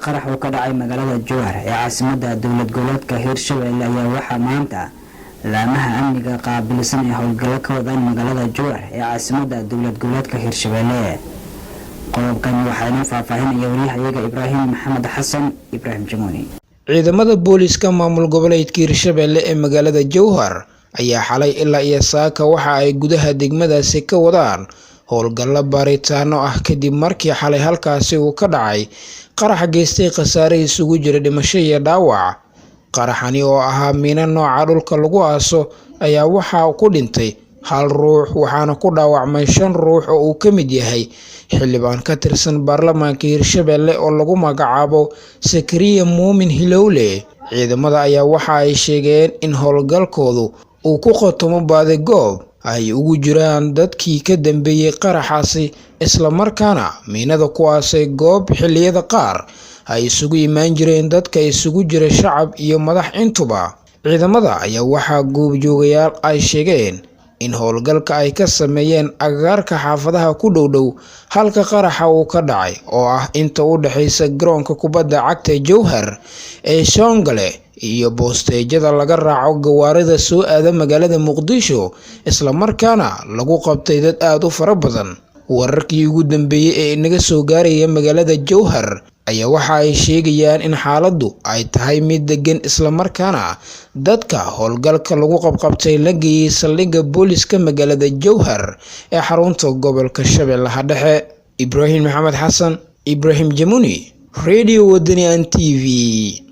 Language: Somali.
qarax oo ka dhacay magaalada Jowhar ee caasimadda dowlad goboleedka Hirshabelle ayaa waxaa maanta laamaha amniga qaabilsan ee howlgalo ka wadaan magaalada Jowhar ee caasimadda dowlad goboleedka Hirshabelle. qodobkan waxaana faahfaahinaya wariyaha Ibrahim Maxamed Xasan Ibrahim Jamuni. ciidamada booliska maamul goboleedka Hirshabelle ee magaalada Jowhar ayaa xalay ilaa iyo saaka waxa ay gudaha degmadaasi ka wadaan howlgallo baaritaano ah kadib markii xalay halkaasi uu ka dhacay qarax geystay khasaare isugu jira dhimasho iyo dhaawac. qaraxani oo ahaa miino nooca dhulka lagu aaso ayaa waxa ku dhintay hal ruux waxaana ku dhaawacmay 5 ruux oo uu ka mid yahay xildhibaan ka tirsan baarlamaanka Hirshabelle oo lagu magacaabo Sakariya Muumin Hilowle. ciidamada ayaa waxa ay sheegeen in howlgalkoodu uu ku qotomo baadi goob ay ugu jiraan dadkii ka dambeeyay qaraxaasi isla markaana miinada ku aasay goob xilliyada qaar ay isugu imaan jireen dadka isugu jira shacab iyo madax intuba. ciidamada ayaa waxa goobjoogayaal ay sheegeen in howlgalka ay ka sameeyeen agagaarka xaafadaha ku dhow halka qaraxa uu ka dhacay oo ah inta u dhaxaysa garoonka kubadda cagta Jowhar ee Shongale iyo boosteejada laga raaco gawaarida soo aada magaalada Muqdisho isla markaana lagu qabtay dad aad u fara badan. wararkii ugu dambeeyay ee inaga soo gaaraya magaalada Jowhar ayaa waxa ay sheegayaan in xaaladdu ay tahay mid degan isla markaana dadka howlgalka lagu qabqabtay la geeyay saldhigga booliska magaalada Jowhar ee xarunta gobolka Shabeellaha Dhexe. Ibrahim Maxamed Xasan Ibrahim Jamuni, Radio Wadani TV.